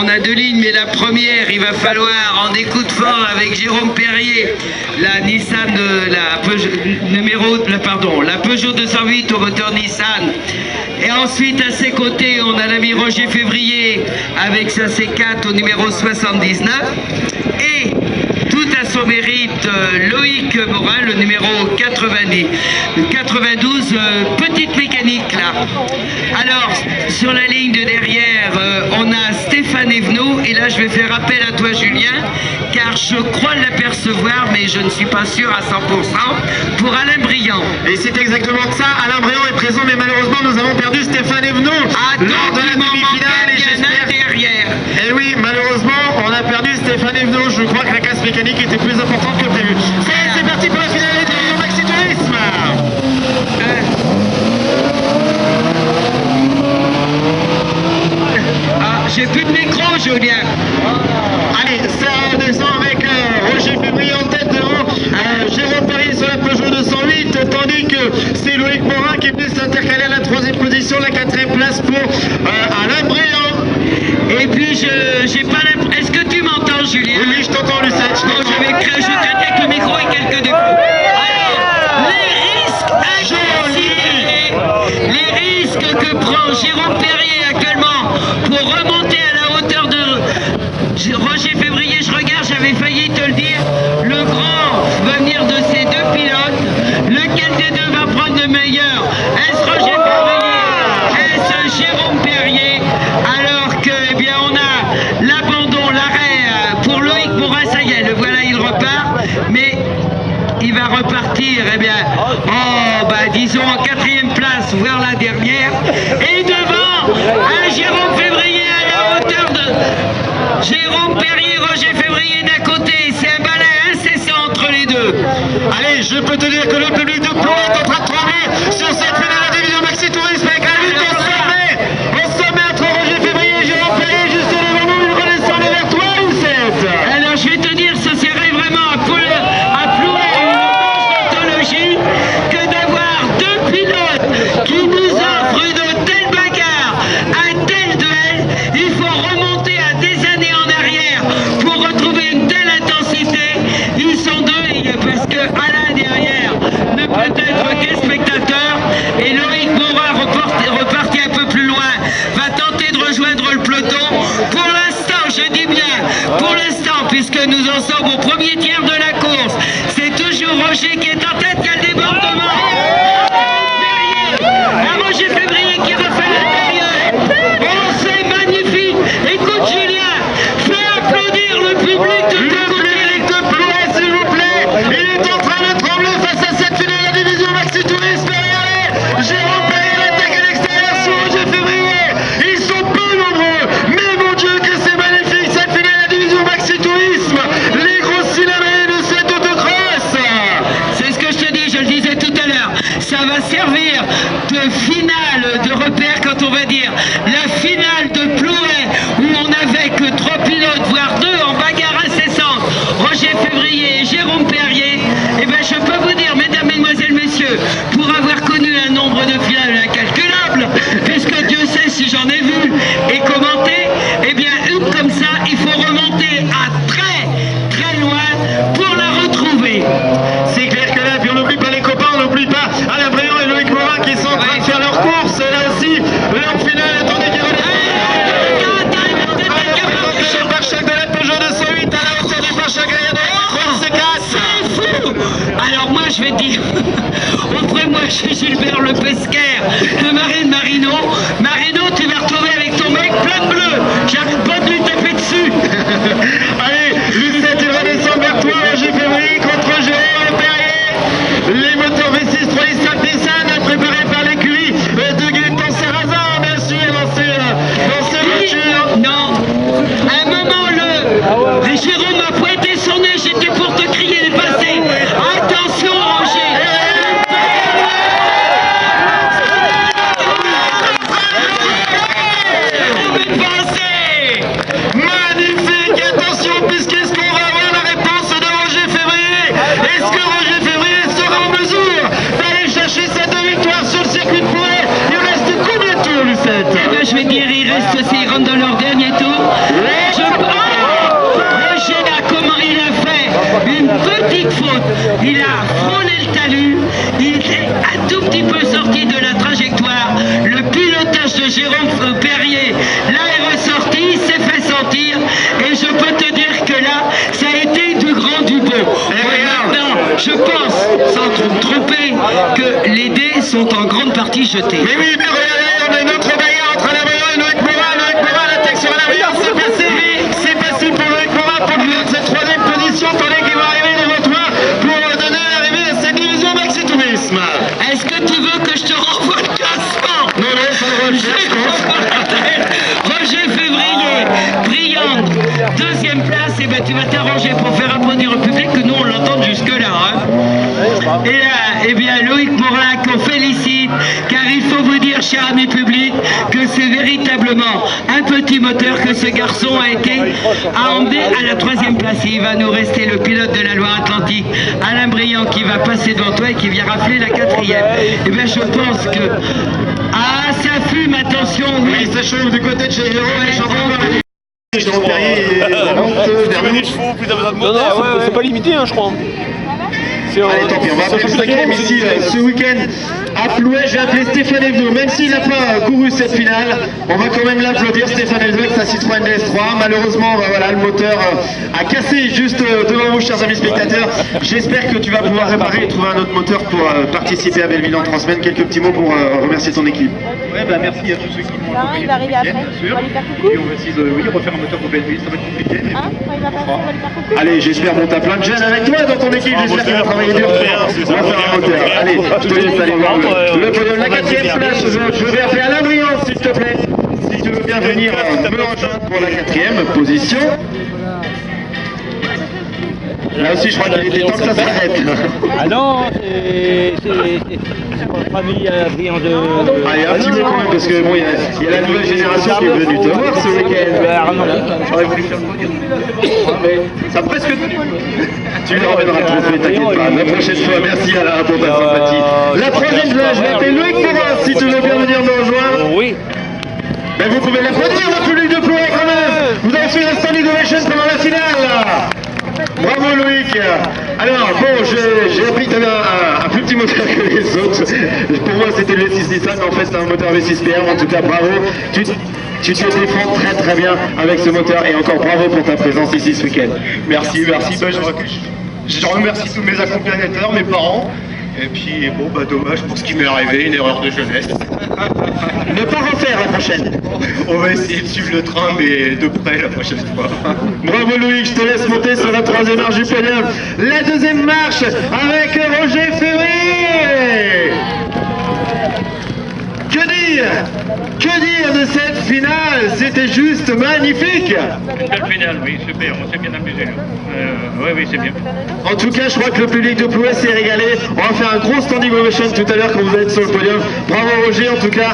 on a deux lignes, mais la première, il va falloir en écoute fort avec Jérôme Perrier, la Nissan, la Peugeot 208 au moteur Nissan. Et ensuite, à ses côtés, on a l'ami Roger Février avec sa C4 au numéro 79. Et tout à son mérite, Loïc Morin, le numéro 92, petite mécanique là. Alors, sur la ligne de derrière, on a Stéphane Evenot, et là je vais faire appel à toi Julien, car je crois l'apercevoir, mais je ne suis pas sûr à 100%, pour Alain Briand. Et c'est exactement ça, Alain Briand est présent, mais malheureusement nous avons perdu Stéphane Evenot lors de la demi-finale, et j'espère... derrière. Et oui, malheureusement, on a perdu Stéphane Evenot, je crois que la casse mécanique était plus importante que prévu. C'est parti pour la finale du Maxi Tourisme. J'ai plus de micro, Julien. Allez, ça descend avec Roger Février en tête devant Jérôme Perrier sur la Peugeot 208, tandis que c'est Loïc Morin qui est venu s'intercaler à la 3e position, la 4e place pour Alain Briand. Et puis, j'ai pas l'impression... Est-ce que tu m'entends, Julien? Oui, je t'entends, Lucette. Bon, je vais ajouter avec le micro et quelques défauts. Alors, les risques que prend Jérôme Perrier actuellement pour remonter à la hauteur de Roger Février, je regarde, j'avais failli te le dire, le grand va venir de ces deux pilotes, lequel des deux va prendre le meilleur? Est-ce Roger Février? Est-ce Jérôme Perrier? Alors que, eh bien, on a l'abandon, l'arrêt pour Loïc Morin, ça y est, le voilà, il repart, mais il va repartir, eh bien, disons en 4e place, voire la dernière, et devant un Jérôme Février à la hauteur de Jérôme Perrier, Roger Février d'un côté, c'est un balai incessant entre les deux. Allez, je peux te dire que le public de Pau est en train de trembler sur cette finale de la division Maxi Tourisme avec la lutte au sommet entre Roger Février et Jérôme Perrier, juste devant nous, une redescende vers toi, Lucette. Alors je vais te dire, ce serait vraiment à plouer une anthologie que d'avoir deux pilotes qui nous offrent de telles bagarres, un tel duel. Il faut remonter à des années en arrière pour retrouver une telle intensité. Ils sont deux, parce que Alain derrière ne peut être que spectateur, et Loïc Morin reparti un peu plus loin va tenter de rejoindre le peloton. Pour l'instant, je dis bien pour l'instant, puisque nous en sommes au premier tiers de la course, c'est toujours Roger qui est en tête, qui a le débordement. Roger Février qui refait l'intérieur. Oh, c'est magnifique. Écoute Julien, fais applaudir le public de ton côté. De Pau, s'il vous plaît, il est en train de trembler face à cette finale de la division Maxi Tourisme. Regardez, Jérôme Perrier l'attaque à l'extérieur sur Roger Février. Ils sont peu nombreux, mais mon Dieu que c'est magnifique cette finale de la division Maxi Tourisme. Les gros cylindrés de cette autocross. C'est ce que je te dis, je le disais tout à l'heure. Ça va servir de finale de repère quand on va dire la finale de Plouay où on n'avait que 3 pilotes, voire 2 en bagarre incessante, Roger Février et Jérôme Perrier. Et bien je peux vous dire, mesdames, mesdemoiselles, messieurs, pour avoir connu un nombre de finales incalculable, puisque Dieu sait si j'en ai vu et commenté, et bien une comme ça, il faut remonter à très très loin pour la retrouver. C'est clair que là, puis on n'oublie pas les copains, on n'oublie pas Alain Briand et Loïc Morin qui sont en train de faire leur course, là aussi, leur finale, attendez qu'il redescend. Le pare-choc de la Peugeot 208 à la hauteur du pare-choc arrière de la C4. C'est fou! Alors moi je vais te dire, auprès de moi j'ai Gilbert Le Pesquer, le mari de Marino. Marino, tu vas retrouver avec ton mec plein de bleu. J'arrête pas de lui taper dessus. Allez, Lucette, il redescend vers toi, Roger Février contre Jérôme Perrier. Les moteurs V6 3 Nissan préparés par l'écurie de Gaëtan Sarrazin, bien sûr, dans ces voitures. Non, à un moment Jérôme a pointé son nez, j'étais pour te crier de passer. Attention Roger. que les dés sont en grande partie jetés. Mais oui, mais regardez, on a une autre bagarre entre Alabriand et Loïc Morin. Loïc Morin, l'attaque sur Alabriand, c'est passé. C'est passé pour Loïc Morin pour cette troisième position. Tandis qu'il va arriver devant toi pour donner l'arrivée à cette division Maxi Tourisme. Est-ce que tu veux que je te renvoie le classement? Non, non, ça va le faire. Roger Février, brillant, deuxième place, et ben tu vas t'arranger pour faire applaudir au public que nous on l'entende jusque-là. Hein. Et là, eh bien Loïc Morin qu'on félicite, car il faut vous dire, cher ami public, que c'est véritablement un petit moteur que ce garçon a été à emmener à la troisième place. Et il va nous rester le pilote de la Loire-Atlantique, Alain Briand, qui va passer devant toi et qui vient rafler la quatrième. Et bien je pense que... Ah, ça fume, attention, oui. Oui, ça chauffe du côté de chez Jérôme. Jérôme Perrier vers nous. Non, c'est pas limité, hein, je crois. Allez, tant pis, on va appeler le cinquième ici ce week-end à Plouet. J'ai appelé Stéphane Elveux, même s'il n'a pas couru cette finale, on va quand même l'applaudir. Stéphane Elveux avec sa Citroën DS3. Malheureusement, voilà, le moteur a cassé juste devant vous, chers amis spectateurs. J'espère que tu vas pouvoir réparer et trouver un autre moteur pour participer à Belleville en 3 semaines. Quelques petits mots pour remercier ton équipe. Ouais, bah merci à tous ceux qui m'ont accompagné. Il va arriver après, bien sûr. on va lui faire coucou. Et on va essayer de refaire un moteur pour Belleville, ça va être compliqué. Mais Hein, quand il va passer, on va lui faire coucou. Allez, j'espère qu'on t'a plein de jeunes avec toi dans ton équipe. J'espère qu'on va travailler dur. On va faire un moteur. Allez, je te laisse aller voir le podium. La quatrième place, je vais appeler Alain Briand, s'il te plaît. Si tu veux bien venir me rejoindre pour la quatrième position. Là aussi, je crois qu'il était temps que ça s'arrête. Ah non, c'est votre ami Briand de... Ah, il y a un petit peu quand même, parce que bon, il y a la nouvelle génération qui est venue te voir ce week-end. J'aurais voulu faire le podium. Mais ça presque tenu. Tu lui ramèneras le trophée, t'inquiète pas. La prochaine fois, merci Alain pour ta sympathie. La troisième place, je vais appeler Loïc Morin, si tu veux bien venir me rejoindre. Oui. Mais vous pouvez l'applaudir, le public de Plouet quand même. Vous avez fait un standing ovation pendant la finale. Bravo Loïc. Alors bon, j'ai appris que tu avais un plus petit moteur que les autres. Pour moi c'était le V6 Nissan, mais en fait c'est un moteur V6 PM. En tout cas bravo, tu te défends très très bien avec ce moteur et encore bravo pour ta présence ici ce week-end. merci. Bah, je remercie tous mes accompagnateurs, mes parents. Et puis bon, bah dommage pour ce qui m'est arrivé, une erreur de jeunesse. Ne pas refaire la prochaine. On va essayer de suivre le train, mais de près la prochaine fois. Bravo Loïc, je te laisse monter sur la troisième marche du podium. La deuxième marche avec Roger Février. Que dire de cette finale? C'était juste magnifique. Belle finale, oui, super, on s'est bien amusé. Oui, c'est bien. En tout cas, je crois que le public de Plouet s'est régalé. On va faire un gros standing ovation tout à l'heure quand vous êtes sur le podium. Bravo Roger, en tout cas,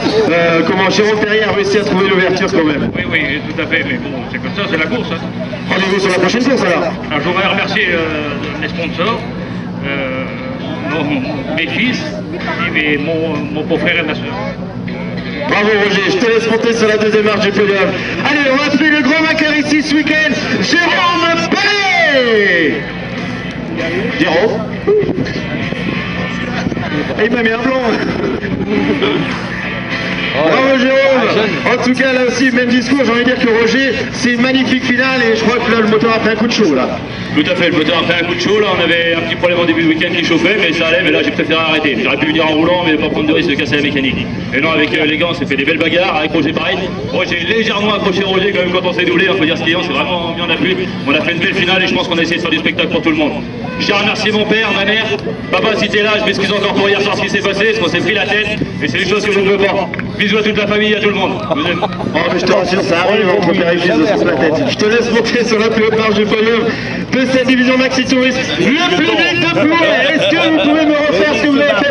comment Jérôme Perrier a réussi à trouver l'ouverture quand même. Oui, tout à fait, mais bon, c'est comme ça, c'est la course. Hein. Rendez-vous sur la prochaine course alors. Alors, je voudrais remercier mes sponsors, mes fils, et mon beau-frère et ma soeur. Bravo Roger, je te laisse monter sur la deuxième marche du podium. Allez, on va appeler le grand vainqueur ici ce week-end, Jérôme Perrier. Jérôme. Et il m'a mis un blanc. Bravo Jérôme. En tout cas là aussi, même discours, j'ai envie de dire que Roger, c'est une magnifique finale et je crois que là le moteur a fait un coup de chaud là. Tout à fait, le moteur a fait un coup de chaud, là on avait un petit problème au début du week-end qui chauffait, mais ça allait, mais là j'ai préféré arrêter. J'aurais pu venir en roulant, mais pas prendre de risque de casser la mécanique. Et non, avec les gants, on s'est fait des belles bagarres, avec Roger pareil. Moi j'ai légèrement accroché Roger quand même quand on s'est doublé, on peut dire ce client, c'est vraiment bien appuyé. On a fait une belle finale et je pense qu'on a essayé de faire du spectacle pour tout le monde. Je tiens à remercier mon père, ma mère, papa si t'es là, je m'excuse encore pour hier soir ce qui s'est passé, parce qu'on s'est pris la tête, et c'est des choses que je ne veux pas. Bisous à toute la famille, à tout le monde. Vous aime. Oh mais je te rassure, ça arrive entre père et fils de se la tête. Je te laisse monter sur la plus haute marche du podium de cette division Maxi Tourisme. Le public de Plouet, est-ce que vous pouvez me refaire ce que vous avez fait